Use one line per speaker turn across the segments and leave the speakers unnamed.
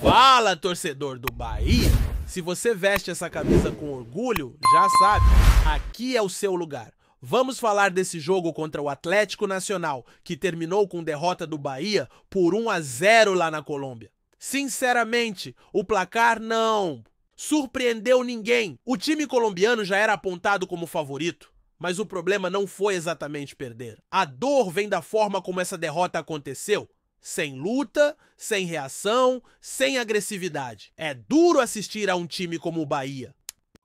Fala, torcedor do Bahia! Se você veste essa camisa com orgulho, já sabe, aqui é o seu lugar. Vamos falar desse jogo contra o Atlético Nacional, que terminou com derrota do Bahia por 1-0 lá na Colômbia. Sinceramente, o placar não surpreendeu ninguém. O time colombiano já era apontado como favorito, mas o problema não foi exatamente perder. A dor vem da forma como essa derrota aconteceu. Sem luta, sem reação, sem agressividade. É duro assistir a um time como o Bahia,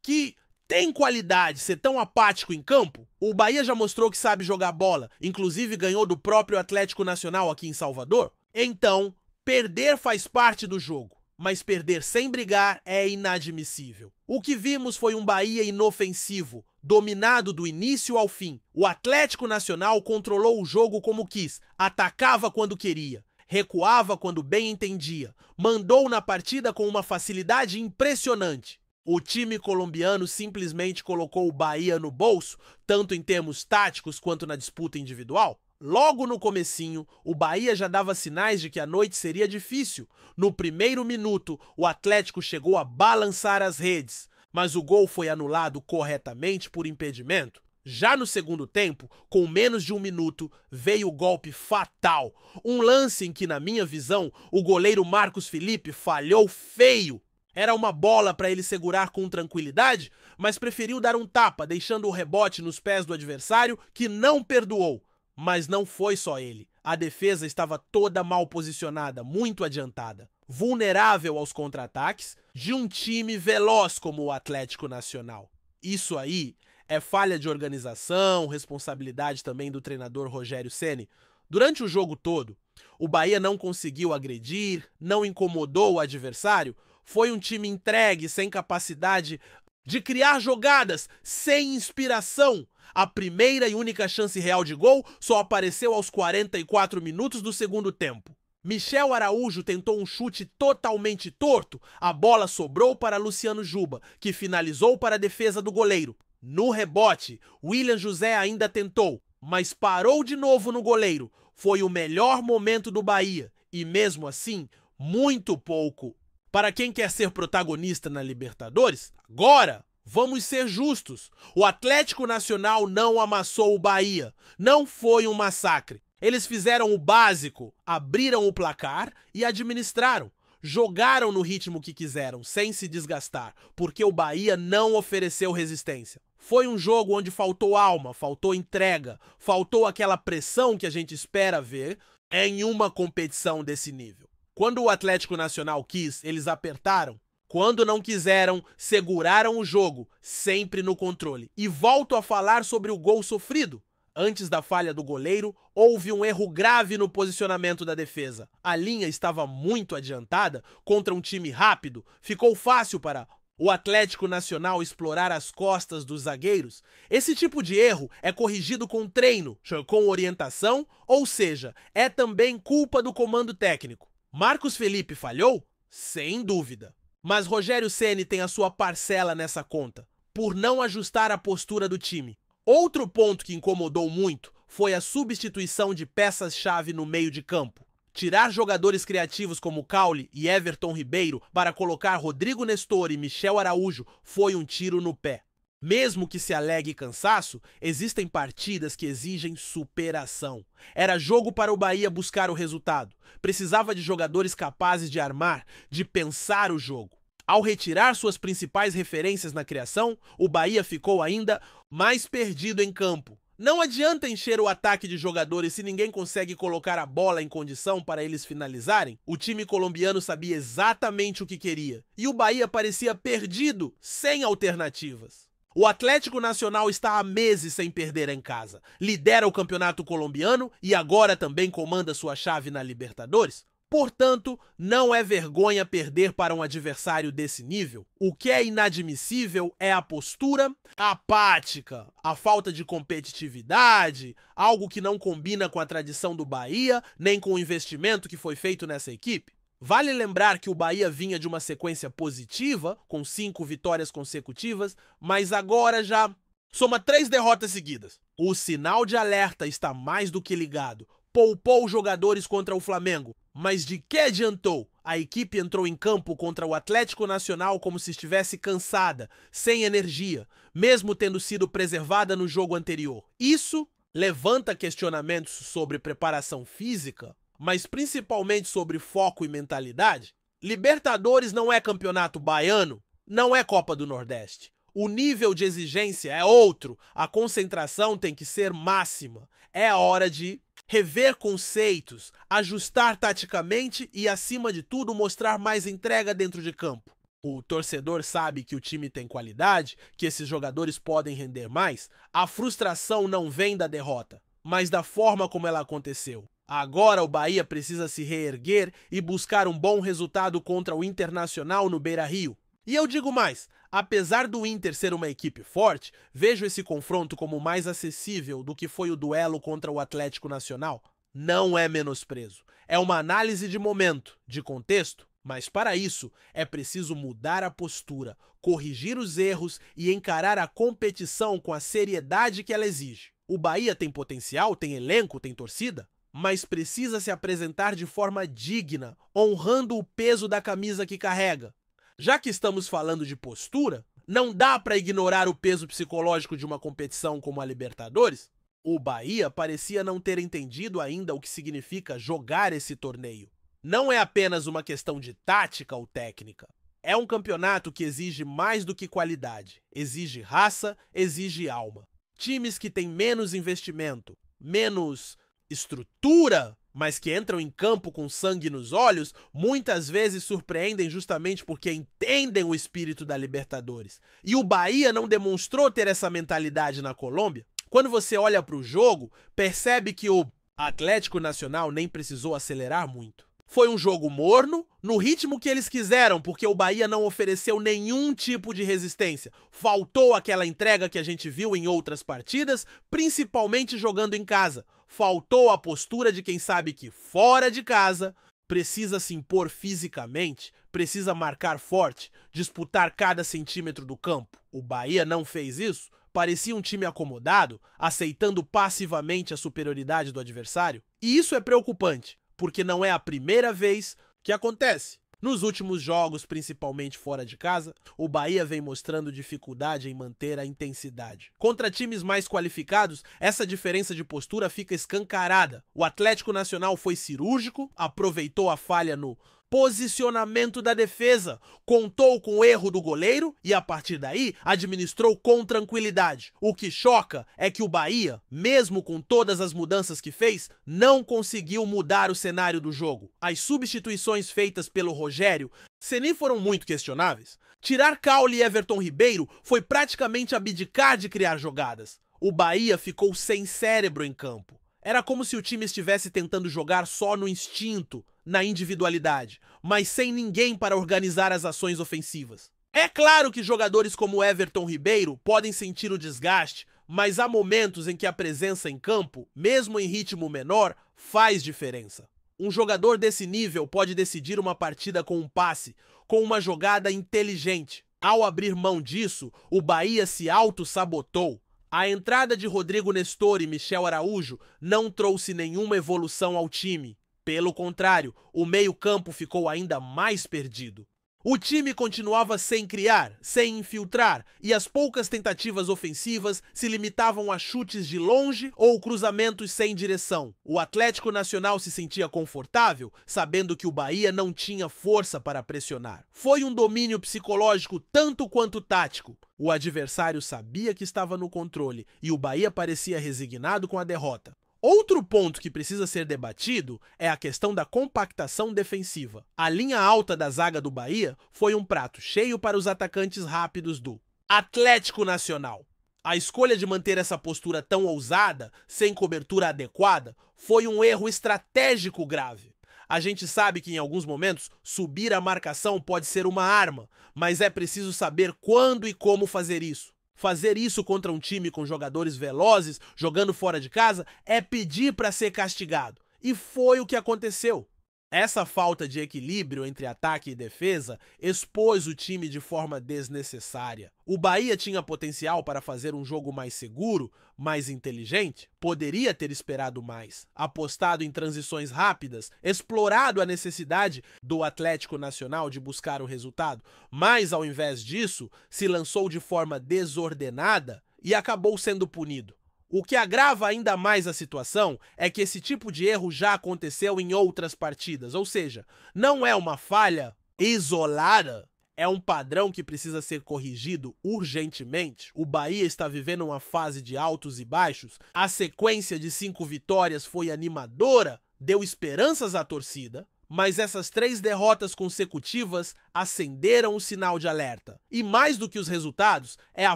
que tem qualidade, ser tão apático em campo. O Bahia já mostrou que sabe jogar bola, inclusive ganhou do próprio Atlético Nacional aqui em Salvador. Então, perder faz parte do jogo, mas perder sem brigar é inadmissível. O que vimos foi um Bahia inofensivo, dominado do início ao fim. O Atlético Nacional controlou o jogo como quis, atacava quando queria, recuava quando bem entendia, mandou na partida com uma facilidade impressionante. O time colombiano simplesmente colocou o Bahia no bolso, tanto em termos táticos quanto na disputa individual. Logo no comecinho, o Bahia já dava sinais de que a noite seria difícil. No primeiro minuto, o Atlético chegou a balançar as redes, mas o gol foi anulado corretamente por impedimento. Já no segundo tempo, com menos de um minuto, veio o golpe fatal. Um lance em que, na minha visão, o goleiro Marcos Felipe falhou feio. Era uma bola para ele segurar com tranquilidade, mas preferiu dar um tapa, deixando o rebote nos pés do adversário, que não perdoou. Mas não foi só ele. A defesa estava toda mal posicionada, muito adiantada, vulnerável aos contra-ataques de um time veloz como o Atlético Nacional. Isso aí é falha de organização, responsabilidade também do treinador Rogério Ceni. Durante o jogo todo, o Bahia não conseguiu agredir, não incomodou o adversário, foi um time entregue, sem capacidade de criar jogadas, sem inspiração. A primeira e única chance real de gol só apareceu aos 44 minutos do segundo tempo. Michel Araújo tentou um chute totalmente torto, a bola sobrou para Luciano Juba, que finalizou para a defesa do goleiro. No rebote, William José ainda tentou, mas parou de novo no goleiro. Foi o melhor momento do Bahia, e mesmo assim, muito pouco. Para quem quer ser protagonista na Libertadores, agora, vamos ser justos. O Atlético Nacional não amassou o Bahia. Não foi um massacre. Eles fizeram o básico, abriram o placar e administraram. Jogaram no ritmo que quiseram, sem se desgastar, porque o Bahia não ofereceu resistência. Foi um jogo onde faltou alma, faltou entrega, faltou aquela pressão que a gente espera ver em uma competição desse nível. Quando o Atlético Nacional quis, eles apertaram. Quando não quiseram, seguraram o jogo, sempre no controle. E volto a falar sobre o gol sofrido. Antes da falha do goleiro, houve um erro grave no posicionamento da defesa. A linha estava muito adiantada contra um time rápido. Ficou fácil para o Atlético Nacional explorar as costas dos zagueiros. Esse tipo de erro é corrigido com treino, com orientação, ou seja, é também culpa do comando técnico. Marcos Felipe falhou? Sem dúvida. Mas Rogério Ceni tem a sua parcela nessa conta, por não ajustar a postura do time. Outro ponto que incomodou muito foi a substituição de peças-chave no meio de campo. Tirar jogadores criativos como Caule e Everton Ribeiro para colocar Rodrigo Nestor e Michel Araújo foi um tiro no pé. Mesmo que se alegue cansaço, existem partidas que exigem superação. Era jogo para o Bahia buscar o resultado. Precisava de jogadores capazes de armar, de pensar o jogo. Ao retirar suas principais referências na criação, o Bahia ficou ainda mais perdido em campo. Não adianta encher o ataque de jogadores se ninguém consegue colocar a bola em condição para eles finalizarem. O time colombiano sabia exatamente o que queria. E o Bahia parecia perdido, sem alternativas. O Atlético Nacional está há meses sem perder em casa. Lidera o campeonato colombiano e agora também comanda sua chave na Libertadores. Portanto, não é vergonha perder para um adversário desse nível. O que é inadmissível é a postura apática, a falta de competitividade, algo que não combina com a tradição do Bahia, nem com o investimento que foi feito nessa equipe. Vale lembrar que o Bahia vinha de uma sequência positiva, com 5 vitórias consecutivas, mas agora já soma 3 derrotas seguidas. O sinal de alerta está mais do que ligado. Poupou jogadores contra o Flamengo, mas de que adiantou? A equipe entrou em campo contra o Atlético Nacional como se estivesse cansada, sem energia, mesmo tendo sido preservada no jogo anterior. Isso levanta questionamentos sobre preparação física, mas principalmente sobre foco e mentalidade. Libertadores não é campeonato baiano, não é Copa do Nordeste. O nível de exigência é outro, a concentração tem que ser máxima. É a hora de rever conceitos, ajustar taticamente e, acima de tudo, mostrar mais entrega dentro de campo. O torcedor sabe que o time tem qualidade, que esses jogadores podem render mais. A frustração não vem da derrota, mas da forma como ela aconteceu. Agora o Bahia precisa se reerguer e buscar um bom resultado contra o Internacional no Beira-Rio. E eu digo mais, apesar do Inter ser uma equipe forte, vejo esse confronto como mais acessível do que foi o duelo contra o Atlético Nacional. Não é menosprezo, é uma análise de momento, de contexto, mas para isso é preciso mudar a postura, corrigir os erros e encarar a competição com a seriedade que ela exige. O Bahia tem potencial, tem elenco, tem torcida, mas precisa se apresentar de forma digna, honrando o peso da camisa que carrega. Já que estamos falando de postura, não dá para ignorar o peso psicológico de uma competição como a Libertadores. O Bahia parecia não ter entendido ainda o que significa jogar esse torneio. Não é apenas uma questão de tática ou técnica. É um campeonato que exige mais do que qualidade. Exige raça, exige alma. Times que têm menos investimento, menos estrutura, mas que entram em campo com sangue nos olhos, muitas vezes surpreendem justamente porque entendem o espírito da Libertadores. E o Bahia não demonstrou ter essa mentalidade na Colômbia. Quando você olha para o jogo, percebe que o Atlético Nacional nem precisou acelerar muito. Foi um jogo morno, no ritmo que eles quiseram, porque o Bahia não ofereceu nenhum tipo de resistência. Faltou aquela entrega que a gente viu em outras partidas, principalmente jogando em casa. Faltou a postura de quem sabe que fora de casa precisa se impor fisicamente, precisa marcar forte, disputar cada centímetro do campo. O Bahia não fez isso, parecia um time acomodado, aceitando passivamente a superioridade do adversário. E isso é preocupante, porque não é a primeira vez que acontece. Nos últimos jogos, principalmente fora de casa, o Bahia vem mostrando dificuldade em manter a intensidade. Contra times mais qualificados, essa diferença de postura fica escancarada. O Atlético Nacional foi cirúrgico, aproveitou a falha no posicionamento da defesa, contou com o erro do goleiro e, a partir daí, administrou com tranquilidade. O que choca é que o Bahia, mesmo com todas as mudanças que fez, não conseguiu mudar o cenário do jogo. As substituições feitas pelo Rogério Ceni foram muito questionáveis. Tirar Caule e Everton Ribeiro foi praticamente abdicar de criar jogadas. O Bahia ficou sem cérebro em campo. Era como se o time estivesse tentando jogar só no instinto, na individualidade, mas sem ninguém para organizar as ações ofensivas. É claro que jogadores como Everton Ribeiro podem sentir o desgaste, mas há momentos em que a presença em campo, mesmo em ritmo menor, faz diferença. Um jogador desse nível pode decidir uma partida com um passe, com uma jogada inteligente. Ao abrir mão disso, o Bahia se auto-sabotou. A entrada de Rodrigo Nestor e Michel Araújo não trouxe nenhuma evolução ao time. Pelo contrário, o meio-campo ficou ainda mais perdido. O time continuava sem criar, sem infiltrar, e as poucas tentativas ofensivas se limitavam a chutes de longe ou cruzamentos sem direção. O Atlético Nacional se sentia confortável, sabendo que o Bahia não tinha força para pressionar. Foi um domínio psicológico tanto quanto tático. O adversário sabia que estava no controle e o Bahia parecia resignado com a derrota. Outro ponto que precisa ser debatido é a questão da compactação defensiva. A linha alta da zaga do Bahia foi um prato cheio para os atacantes rápidos do Atlético Nacional. A escolha de manter essa postura tão ousada, sem cobertura adequada, foi um erro estratégico grave. A gente sabe que em alguns momentos subir a marcação pode ser uma arma, mas é preciso saber quando e como fazer isso. Fazer isso contra um time com jogadores velozes, jogando fora de casa, é pedir para ser castigado. E foi o que aconteceu. Essa falta de equilíbrio entre ataque e defesa expôs o time de forma desnecessária. O Bahia tinha potencial para fazer um jogo mais seguro, mais inteligente, poderia ter esperado mais, apostado em transições rápidas, explorado a necessidade do Atlético Nacional de buscar o resultado, mas ao invés disso, se lançou de forma desordenada e acabou sendo punido. O que agrava ainda mais a situação é que esse tipo de erro já aconteceu em outras partidas, ou seja, não é uma falha isolada, é um padrão que precisa ser corrigido urgentemente. O Bahia está vivendo uma fase de altos e baixos, a sequência de 5 vitórias foi animadora, deu esperanças à torcida, mas essas 3 derrotas consecutivas acenderam o sinal de alerta. E mais do que os resultados, é a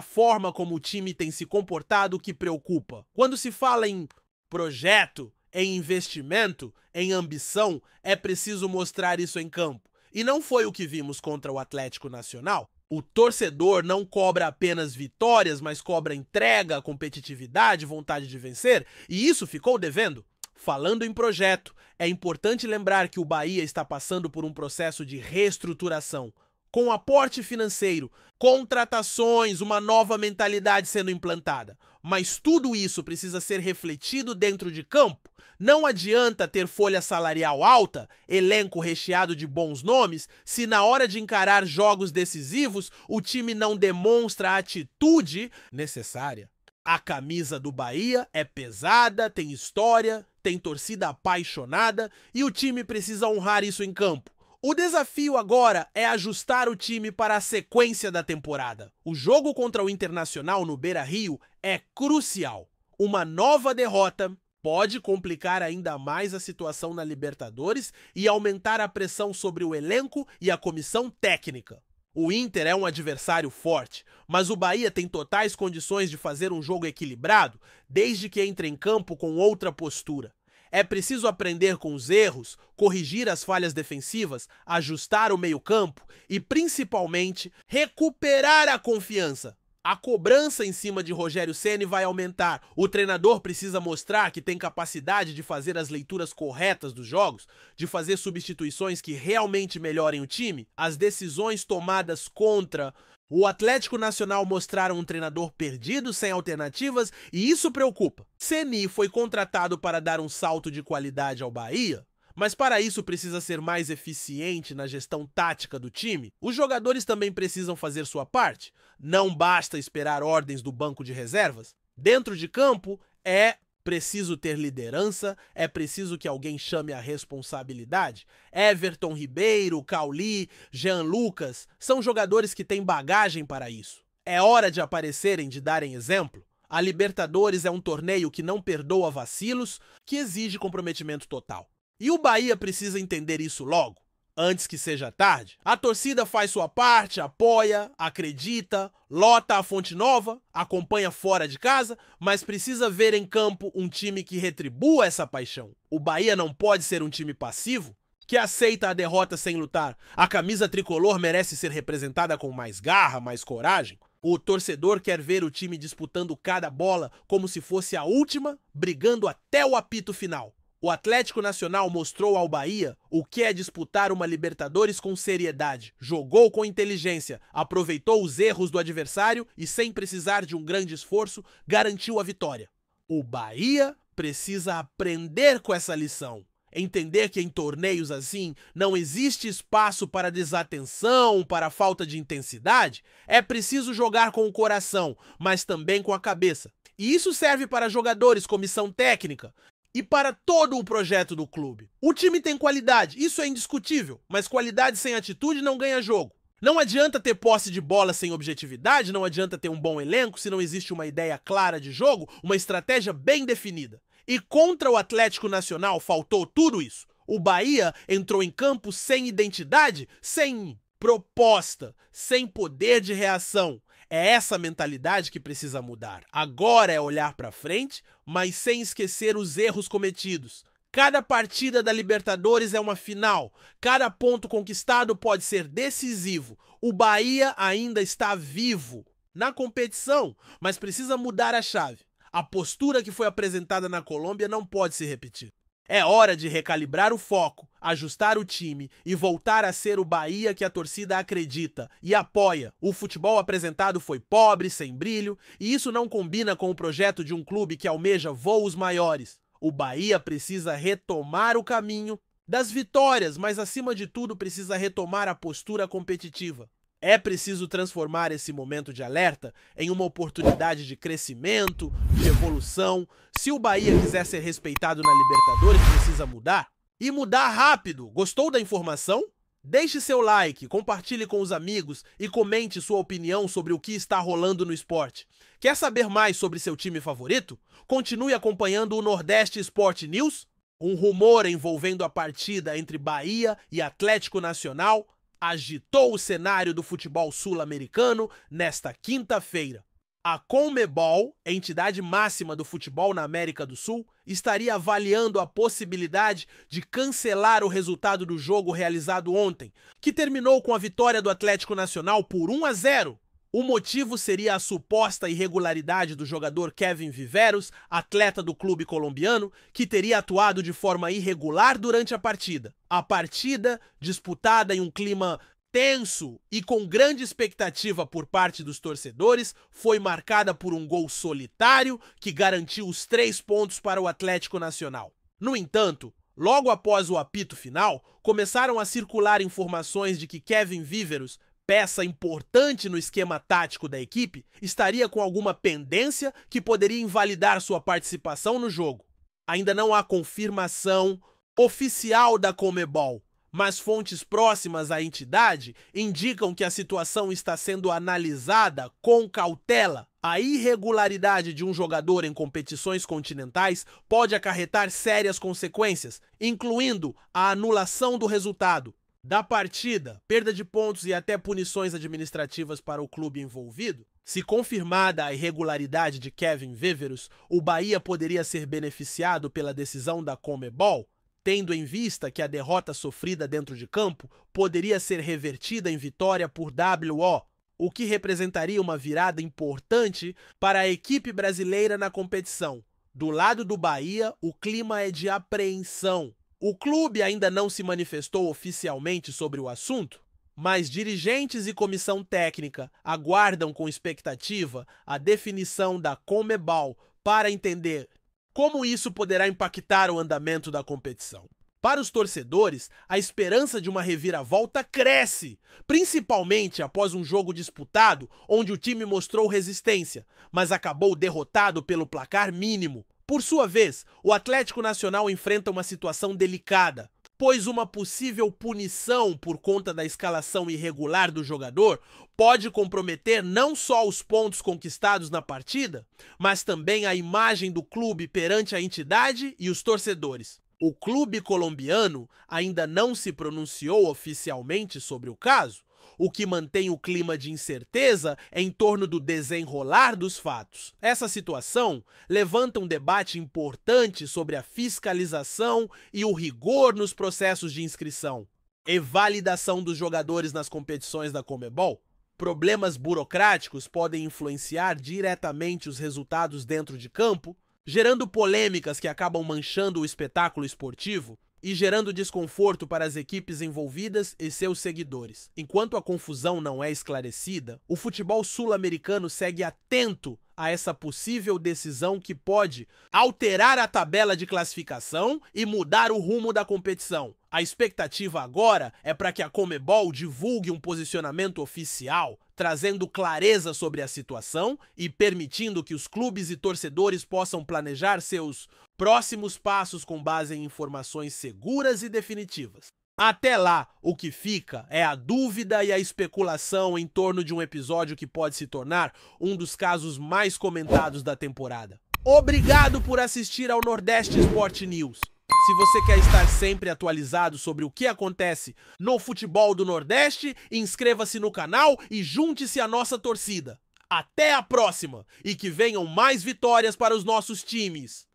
forma como o time tem se comportado que preocupa. Quando se fala em projeto, em investimento, em ambição, é preciso mostrar isso em campo. E não foi o que vimos contra o Atlético Nacional. O torcedor não cobra apenas vitórias, mas cobra entrega, competitividade, vontade de vencer, e isso ficou devendo. Falando em projeto, é importante lembrar que o Bahia está passando por um processo de reestruturação, com aporte financeiro, contratações, uma nova mentalidade sendo implantada. Mas tudo isso precisa ser refletido dentro de campo. Não adianta ter folha salarial alta, elenco recheado de bons nomes, se na hora de encarar jogos decisivos o time não demonstra a atitude necessária. A camisa do Bahia é pesada, tem história, tem torcida apaixonada e o time precisa honrar isso em campo. O desafio agora é ajustar o time para a sequência da temporada. O jogo contra o Internacional no Beira-Rio é crucial. Uma nova derrota pode complicar ainda mais a situação na Libertadores e aumentar a pressão sobre o elenco e a comissão técnica. O Inter é um adversário forte, mas o Bahia tem totais condições de fazer um jogo equilibrado, desde que entre em campo com outra postura. É preciso aprender com os erros, corrigir as falhas defensivas, ajustar o meio-campo e, principalmente, recuperar a confiança. A cobrança em cima de Rogério Ceni vai aumentar. O treinador precisa mostrar que tem capacidade de fazer as leituras corretas dos jogos, de fazer substituições que realmente melhorem o time. As decisões tomadas contra o Atlético Nacional mostraram um treinador perdido, sem alternativas, e isso preocupa. Ceni foi contratado para dar um salto de qualidade ao Bahia, mas para isso precisa ser mais eficiente na gestão tática do time. Os jogadores também precisam fazer sua parte. Não basta esperar ordens do banco de reservas. Dentro de campo, é preciso ter liderança, é preciso que alguém chame a responsabilidade. Everton Ribeiro, Cauli, Jean Lucas são jogadores que têm bagagem para isso. É hora de aparecerem, de darem exemplo. A Libertadores é um torneio que não perdoa vacilos, que exige comprometimento total. E o Bahia precisa entender isso logo, antes que seja tarde. A torcida faz sua parte, apoia, acredita, lota a Fonte Nova, acompanha fora de casa, mas precisa ver em campo um time que retribua essa paixão. O Bahia não pode ser um time passivo, que aceita a derrota sem lutar. A camisa tricolor merece ser representada com mais garra, mais coragem. O torcedor quer ver o time disputando cada bola como se fosse a última, brigando até o apito final. O Atlético Nacional mostrou ao Bahia o que é disputar uma Libertadores com seriedade. Jogou com inteligência, aproveitou os erros do adversário e, sem precisar de um grande esforço, garantiu a vitória. O Bahia precisa aprender com essa lição. Entender que em torneios assim não existe espaço para desatenção, para falta de intensidade. É preciso jogar com o coração, mas também com a cabeça. E isso serve para jogadores, comissão técnica e para todo o projeto do clube. O time tem qualidade, isso é indiscutível, mas qualidade sem atitude não ganha jogo. Não adianta ter posse de bola sem objetividade, não adianta ter um bom elenco se não existe uma ideia clara de jogo, uma estratégia bem definida. E contra o Atlético Nacional faltou tudo isso. O Bahia entrou em campo sem identidade, sem proposta, sem poder de reação. É essa mentalidade que precisa mudar. Agora é olhar para frente, mas sem esquecer os erros cometidos. Cada partida da Libertadores é uma final. Cada ponto conquistado pode ser decisivo. O Bahia ainda está vivo na competição, mas precisa mudar a chave. A postura que foi apresentada na Colômbia não pode se repetir. É hora de recalibrar o foco, ajustar o time e voltar a ser o Bahia que a torcida acredita e apoia. O futebol apresentado foi pobre, sem brilho, e isso não combina com o projeto de um clube que almeja voos maiores. O Bahia precisa retomar o caminho das vitórias, mas acima de tudo precisa retomar a postura competitiva. É preciso transformar esse momento de alerta em uma oportunidade de crescimento, de evolução. Se o Bahia quiser ser respeitado na Libertadores, precisa mudar. E mudar rápido. Gostou da informação? Deixe seu like, compartilhe com os amigos e comente sua opinião sobre o que está rolando no esporte. Quer saber mais sobre seu time favorito? Continue acompanhando o Nordeste Sport News. Um rumor envolvendo a partida entre Bahia e Atlético Nacional agitou o cenário do futebol sul-americano nesta quinta-feira. A CONMEBOL, entidade máxima do futebol na América do Sul, estaria avaliando a possibilidade de cancelar o resultado do jogo realizado ontem, que terminou com a vitória do Atlético Nacional por 1-0. O motivo seria a suposta irregularidade do jogador Kevin Viveros, atleta do clube colombiano, que teria atuado de forma irregular durante a partida. A partida, disputada em um clima tenso e com grande expectativa por parte dos torcedores, foi marcada por um gol solitário que garantiu os 3 pontos para o Atlético Nacional. No entanto, logo após o apito final, começaram a circular informações de que Kevin Viveros, peça importante no esquema tático da equipe, estaria com alguma pendência que poderia invalidar sua participação no jogo. Ainda não há confirmação oficial da CONMEBOL, mas fontes próximas à entidade indicam que a situação está sendo analisada com cautela. A irregularidade de um jogador em competições continentais pode acarretar sérias consequências, incluindo a anulação do resultado da partida, perda de pontos e até punições administrativas para o clube envolvido. Se confirmada a irregularidade de Kevin Viveros, o Bahia poderia ser beneficiado pela decisão da CONMEBOL, tendo em vista que a derrota sofrida dentro de campo poderia ser revertida em vitória por WO, o que representaria uma virada importante para a equipe brasileira na competição. Do lado do Bahia, o clima é de apreensão. O clube ainda não se manifestou oficialmente sobre o assunto, mas dirigentes e comissão técnica aguardam com expectativa a definição da CONMEBOL para entender como isso poderá impactar o andamento da competição. Para os torcedores, a esperança de uma reviravolta cresce, principalmente após um jogo disputado onde o time mostrou resistência, mas acabou derrotado pelo placar mínimo. Por sua vez, o Atlético Nacional enfrenta uma situação delicada, pois uma possível punição por conta da escalação irregular do jogador pode comprometer não só os pontos conquistados na partida, mas também a imagem do clube perante a entidade e os torcedores. O clube colombiano ainda não se pronunciou oficialmente sobre o caso, o que mantém o clima de incerteza em torno do desenrolar dos fatos. Essa situação levanta um debate importante sobre a fiscalização e o rigor nos processos de inscrição e validação dos jogadores nas competições da CONMEBOL. Problemas burocráticos podem influenciar diretamente os resultados dentro de campo, gerando polêmicas que acabam manchando o espetáculo esportivo e gerando desconforto para as equipes envolvidas e seus seguidores. Enquanto a confusão não é esclarecida, o futebol sul-americano segue atento a essa possível decisão que pode alterar a tabela de classificação e mudar o rumo da competição. A expectativa agora é para que a CONMEBOL divulgue um posicionamento oficial, trazendo clareza sobre a situação e permitindo que os clubes e torcedores possam planejar seus próximos passos com base em informações seguras e definitivas. Até lá, o que fica é a dúvida e a especulação em torno de um episódio que pode se tornar um dos casos mais comentados da temporada. Obrigado por assistir ao Nordeste Sport News. Se você quer estar sempre atualizado sobre o que acontece no futebol do Nordeste, inscreva-se no canal e junte-se à nossa torcida. Até a próxima e que venham mais vitórias para os nossos times!